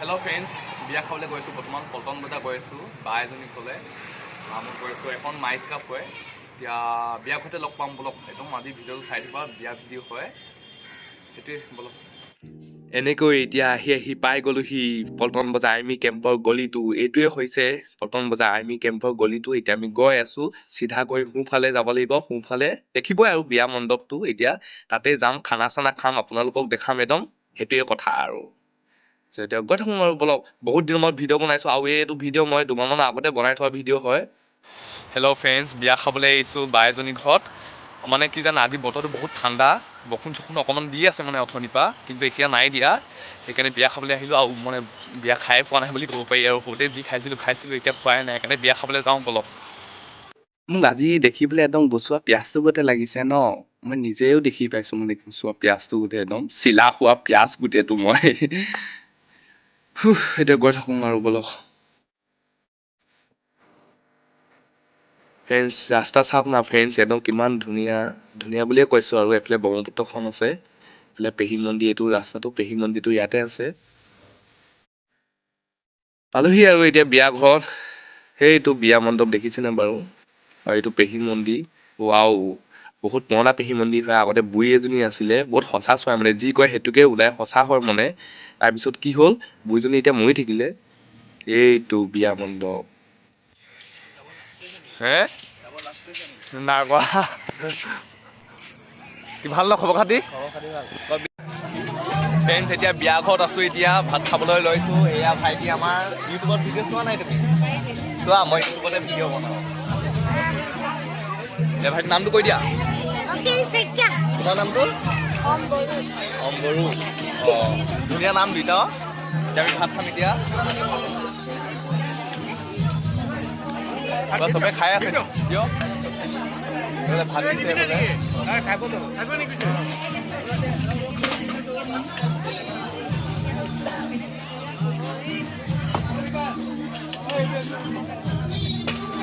Hello' friends, বিয়া খাবলৈ গৈছোঁ। বৰ্তমান পল্টন বজাৰ গৈ আছোঁ বা এজনী ক'লে মই গৈ আছোঁ। এখন মাইচ কাপ হয়, এতিয়া বিয়া ঘৰতে লগ পাম বলক। একদম আজি ভিডিঅ'টো চাই দিবা, বিয়া ভিডিঅ' হয় সেইটোৱে বলক। এনেকৈ এতিয়া আহি পাই গ'লোহি পল্টন বজাৰ আৰ্মি কেম্পৰ গলিটো। এইটোৱে হৈছে পল্টন বজাৰ আৰ্মি কেম্পৰ গলিটো। এতিয়া আমি গৈ আছোঁ, চিধা গৈ সোঁফালে যাব লাগিব। সোঁফালে দেখিবই আৰু বিয়া মণ্ডপটো। এতিয়া তাতে যাম, খানা চানা খাম, আপোনালোকক দেখাম একদম। সেইটোৱে কথা আৰু এতিয়া গৈ থাকোঁ আৰু বলক। বহুত দিনৰ মূৰত ভিডিঅ' বনাইছোঁ আৰু এইটো ভিডিঅ' মই দুমাহমানৰ আগতে বনাই থোৱা ভিডিঅ' হয়। হেল্ল' ফ্ৰেণ্ডছ, বিয়া খাবলৈ আহিছোঁ বা এজনী ঘৰত। মানে কি জানা, আজি বতৰটো বহুত ঠাণ্ডা, বৰষুণ চৰষুণ অকণমান দি আছে মানে অথনিৰ পৰা, কিন্তু এতিয়া নাই দিয়া। সেইকাৰণে বিয়া খাবলৈ আহিলোঁ আৰু মানে বিয়া খাই পোৱা নাই বুলি ক'ব পাৰি আৰু। সৰুতে যি খাইছিলোঁ এতিয়া খোৱাই নাই, সেইকাৰণে বিয়া খাবলৈ যাওঁ বলক। মোক আজি দেখি পেলাই একদম গছোৱা পিঁয়াজটো গোটেই লাগিছে ন। মই নিজেও দেখি পাইছোঁ মানে গছোৱা পিঁয়াজটো গোটেই একদম চিলা খোৱা পিঁয়াজ গোটেইটো মই এতিয়া গৈ থাকোঁ আৰু বলক। ফ্ৰেণ্ডছ, ৰাস্তা চাওক না ফ্ৰেণ্ডছ, একদম কিমান ধুনীয়া ধুনীয়া বুলিয়ে কৈছোঁ আৰু। এইফালে ব্ৰহ্মপুত্ৰখন আছে, এইফালে পেহী মন্দিৰ, এইটো ৰাস্তাটো পেহী মন্দিৰটো ইয়াতে আছে। পালোহি আৰু এতিয়া বিয়া ঘৰ। সেইটো বিয়া মণ্ডপ দেখিছেনে বাৰু? আৰু এইটো পেহী মন্দিৰ। ৱাও, বহুত পুৰণা পেহী মন্দিৰ হয়। আগতে বুঢ়ী এজনী আছিলে, বহুত সঁচা চৰাই মানে, যি কয় সেইটোকে ওলাই, সঁচা হয় মানে। তাৰপিছত কি হ'ল, বুঢ়ীজনী এতিয়া মৰি থাকিলে। এইটো বিয়া মণ্ডপ হে নাই কোৱা। কি ভাল ন খবৰ খাতি? ফ্ৰেণ্ডছ, এতিয়া বিয়া ঘৰত আছোঁ। এতিয়া ভাত খাবলৈ লৈছোঁ। এয়া ভাইটি আমাৰ। ইউটিউবত ভিডিঅ' চোৱা নাই তুমি? চোৱা, মই ইউটিউবতে ভিডিঅ' বনাওঁ। এই ভাইটিৰ নামটো কৈ দিয়া। তোমাৰ নামটো? অম্বৰু। অঁ, ধুনীয়া নাম দুইটা। এতিয়া আমি ভাত খাম এতিয়া। চবে খাই আছে কিয়? ভাত দিছে বোলে।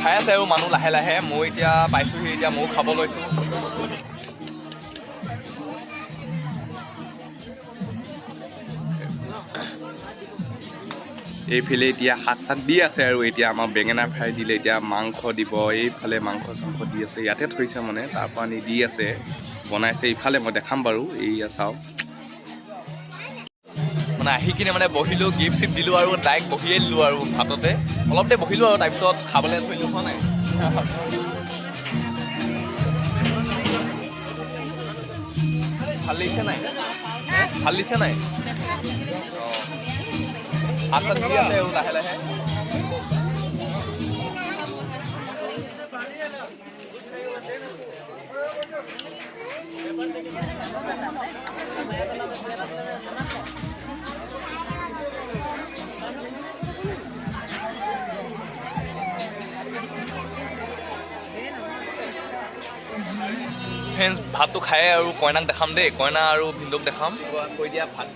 খাই আছে আৰু মানুহ লাহে লাহে। মই এতিয়া পাইছোঁহি, এতিয়া ময়ো খাব লৈছোঁ। এইফালে এতিয়া শাক চাক দি আছে আৰু। এতিয়া আমাৰ বেঙেনা ফ্ৰাই দিলে, এতিয়া মাংস দিব। এইফালে মাংস চাংস দি আছে, ইয়াতে থৈছে মানে, তাৰপৰা আনি দি আছে, বনাইছে। ইফালে মই দেখাম বাৰু, এইয়া চাওক। মানে আহি কিনে মানে বহিলোঁ, গিফ্ট চিফ্ট দিলোঁ আৰু ডাইৰেক্ট বহিয়ে দিলোঁ আৰু ভাততে। অলপ দেৰি বহিলোঁ আৰু তাৰপিছত খাবলৈ থৈ হোৱা নাই। ভাল লাগিছে নাই? ভাল লাগিছে নাই? অঁ, ভাত দি আছে আৰু লাহে লাহে। ফ্ৰেণ্ডছ, ভাতটো খাই আৰু কইনাক দেখাম দেই। কইনা আৰু ভিনদেউক দেখাম। কৈ দিয়া ভাত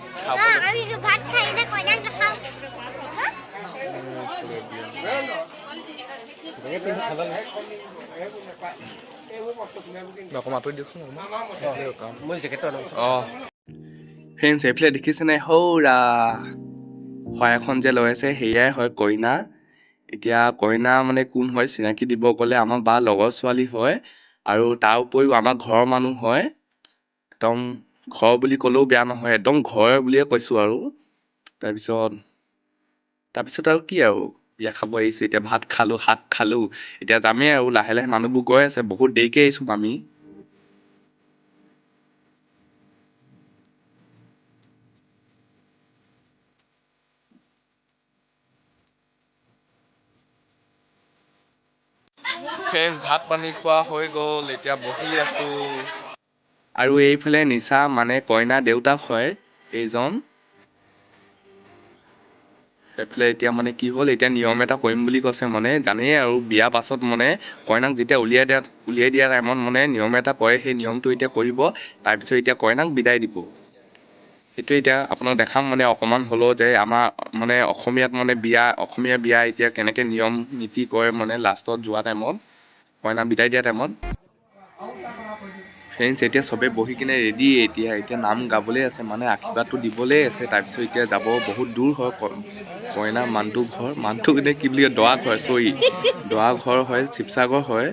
মাতো দিয়কচোন। অঁ ফ্ৰেণ্ডছ, এইফালে দেখিছেনে সৌৰা শৰাই যে লৈ আছে, সেয়াই হয় কইনা। এতিয়া কইনা মানে কোন হয় চিনাকি দিব গ'লে আমাৰ বা লগৰ ছোৱালী হয়, আৰু তাৰ উপৰিও আমাৰ ঘৰৰ মানুহ হয়। একদম ঘৰ বুলি ক'লেও বেয়া নহয়, একদম ঘৰ বুলিয়ে কৈছোঁ আৰু। তাৰপিছত আৰু কি আৰু, বিয়া খাব আহিছোঁ। এতিয়া ভাত খালোঁ, শাক খালোঁ, এতিয়া যামেই আৰু লাহে লাহে। মানুহবোৰ গৈ আছে, বহুত দেৰিকৈ আহিছোঁ আমি। ফ্ৰেণ্ডছ, ভাত পানী খোৱা হৈ গ'ল, এতিয়া বহি আছোঁ। আৰু এইফালে নিচা মানে কইনা দেউতাক হয় এইজন। এইফালে এতিয়া মানে কি হ'ল, এতিয়া নিয়ম এটা কৰিম বুলি কৈছে মানে, জানেই আৰু বিয়া পাছত মানে কইনাক যেতিয়া উলিয়াই দিয়া টাইমত মানে নিয়ম এটা কৰে, সেই নিয়মটো এতিয়া কৰিব। তাৰপিছত এতিয়া কইনাক বিদায় দিব। সেইটোৱে এতিয়া আপোনাক দেখাম মানে অকণমান হ'লেও, যে আমাৰ মানে অসমীয়া বিয়া এতিয়া কেনেকৈ নিয়ম নীতি কৰে মানে লাষ্টত যোৱা টাইমত, কইনা বিদায় দিয়া টাইমত। ফ্ৰেণ্ডছ এতিয়া চবে বহি কিনে ৰেডি এতিয়া নাম গাবলৈ আছে মানে আশীৰ্বাদটো দিবলৈ আছে তাৰপিছত এতিয়া যাব বহুত দূৰ হয় কইনা মানুহটো ঘৰ মানুহটো কিনে কি বুলি কয় দৰা ঘৰ দৰা ঘৰ হয় শিৱসাগৰ হয়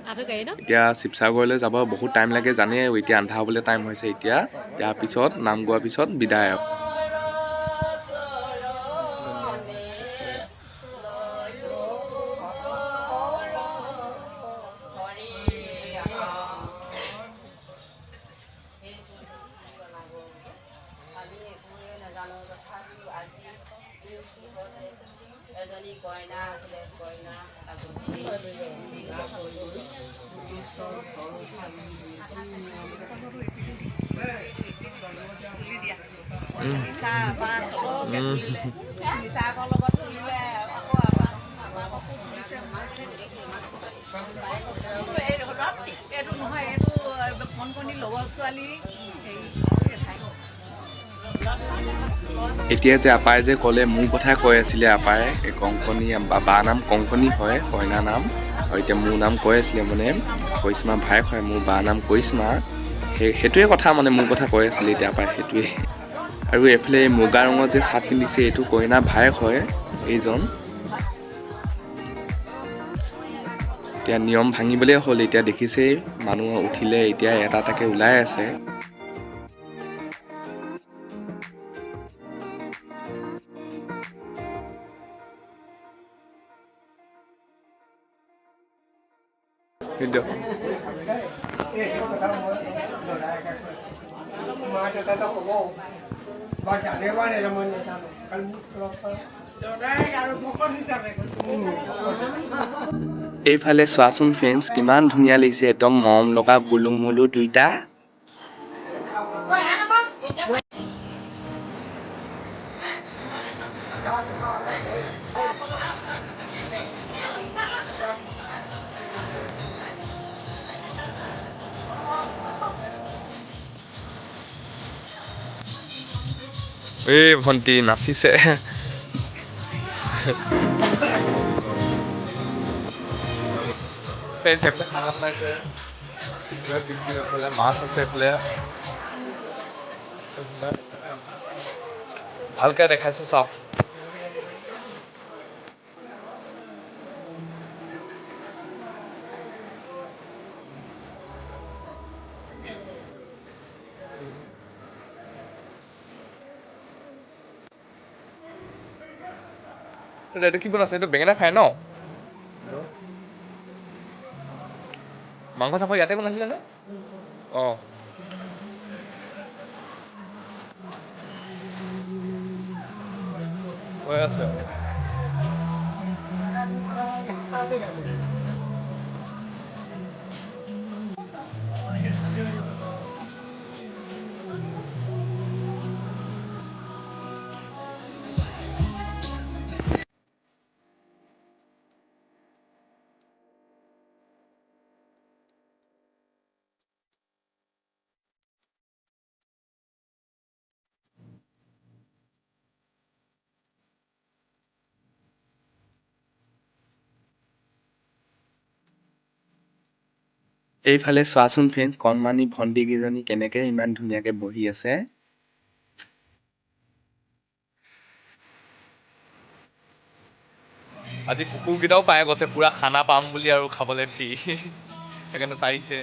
এতিয়া শিৱসাগৰলৈ যাব বহুত টাইম লাগে জানে এতিয়া আন্ধা হ'বলৈ টাইম হৈছে এতিয়া ইয়াৰ পিছত নাম গোৱাৰ পিছত বিদায় আৰু এতিয়া যে আপাই যে ক'লে মোৰ কথা কৈ আছিলে আপাই কংকণী বা নাম কংকণী হয় কইনা নাম আৰু এতিয়া মোৰ নাম কৈ আছিলে মানে কৰিশ্মা ভাইক হয় মোৰ বা নাম কৰিশ্মা সেইটোৱে কথা মানে মোৰ কথা কৈ আছিলে এতিয়া আপাই সেইটোৱে আৰু এইফালে মুগা ৰঙৰ যে চাৰ্ট পিন্ধিছে এইটো কইনা ভাইক হয় এইজন এতিয়া নিয়ম ভাঙিবলৈ হ'ল এতিয়া দেখিছেই মানুহ উঠিলে এতিয়া এটা এটাকে ওলাই আছে এইফালে চোৱাচোন ফ্ৰেণ্ডছ কিমান ধুনীয়া লাগিছে একদম মৰম লগা গুলুং মুলু দুইটা এই ভণ্টি নাচিছে খানা বনাইছে মাছ আছে এইফালে ভালকে দেখাইছো চাওক এইটো কি বনাইছে এইটো বেঙেনা খাই ন মাংস চাংস ইয়াতে বনাইছিলে নে অঁ হৈ আছে এইফালে চোৱাচোন ফ্ৰেণ্ড কণমানি ভণ্টিকেইজনী কেনেকে ইমান ধুনীয়াকে বহি আছে আজি কুকুৰকেইটাও পাই গৈছে পুৰা খানা পাম বুলি আৰু খাবলৈ ফ্ৰী সেইকাৰণে চাইছে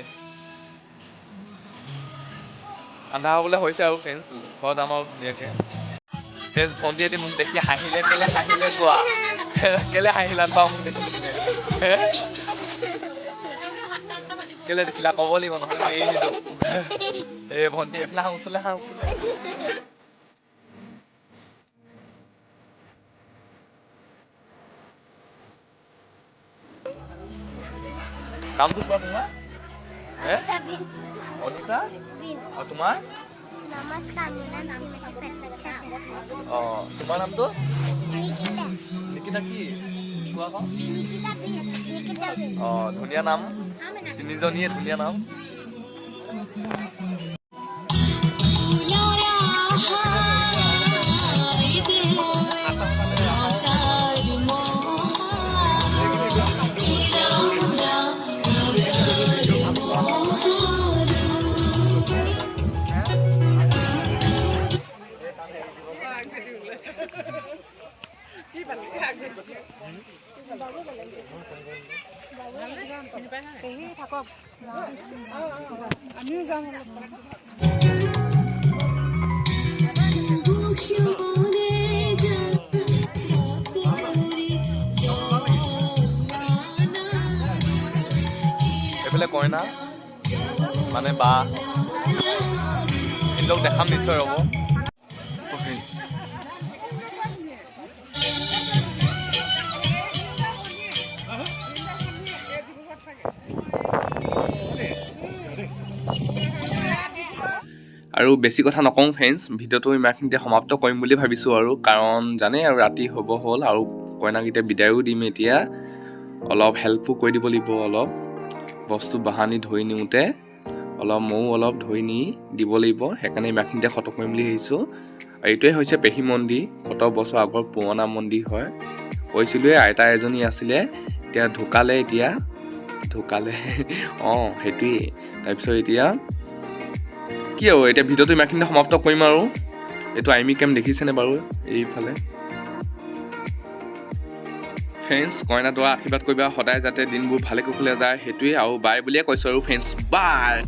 আন্ধা হ'বলৈ হৈছে আৰু ফ্ৰেণ্ডছ ঘৰত আমাৰ ধুনীয়াকে ফ্ৰেণ্ডছ ভণ্টিহঁতে মোক দেখি হাঁহিলে কোৱা কেলে হাঁহিলা পাওঁ মোক দেখি কেলে দেখিলা ক'ব লাগিব নহ'লে মই এৰি নিদিওঁ এই ভণ্টি এইফালে হাঁচলে নামটো কোৱা তোমাৰ অনিতা আৰু তোমাৰ অঁ তোমাৰ নামটো নিকিতা কি কোৱা আকৌ অঁ ধুনীয়া নাম তিনিজনীয়ে ধুনীয়া নাম আমিও যাম এইফালে কইনা মানে বা সিহঁতক দেখাম নিশ্চয় ৰ'ব। অ'কে আৰু বেছি কথা নকওঁ ফ্ৰেণ্ডছ, ভিডিঅ'টো ইমানখিনিতে সমাপ্ত কৰিম বুলি ভাবিছোঁ আৰু কাৰণ জানেই আৰু ৰাতি হ'ব হ'ল আৰু কইনাকেইটা বিদায়ো দিম এতিয়া। অলপ হেল্পো কৰি দিব লাগিব, অলপ বস্তু বাহানি ধৰি নিওঁতে অলপ ময়ো অলপ ধৰি নি দিব লাগিব, সেইকাৰণে ইমানখিনিতে খতম কৰিম বুলি ভাবিছোঁ। আৰু এইটোৱে হৈছে পেহী মন্দিৰ, কত বছৰ আগৰ পুৰণা মন্দিৰ হয়। কৈছিলোঁৱে আইতা এজনী আছিলে, এতিয়া ঢুকালে অঁ সেইটোৱেই। তাৰপিছত এতিয়া কি আৰু এতিয়া ভিডিঅ'টো ইমানখিনিতে সমাপ্ত কৰিম আৰু। এইটো আৰ্মি কেম্প দেখিছেনে বাৰু এইফালে। ফ্ৰেণ্ডছ, কইনা দৰা আশীৰ্বাদ কৰিবা সদায় যাতে দিনবোৰ ভালে কুশলে যায়, সেইটোৱে আৰু বাই বুলিয়ে কৈছোঁ আৰু ফ্ৰেণ্ডছ, বাই।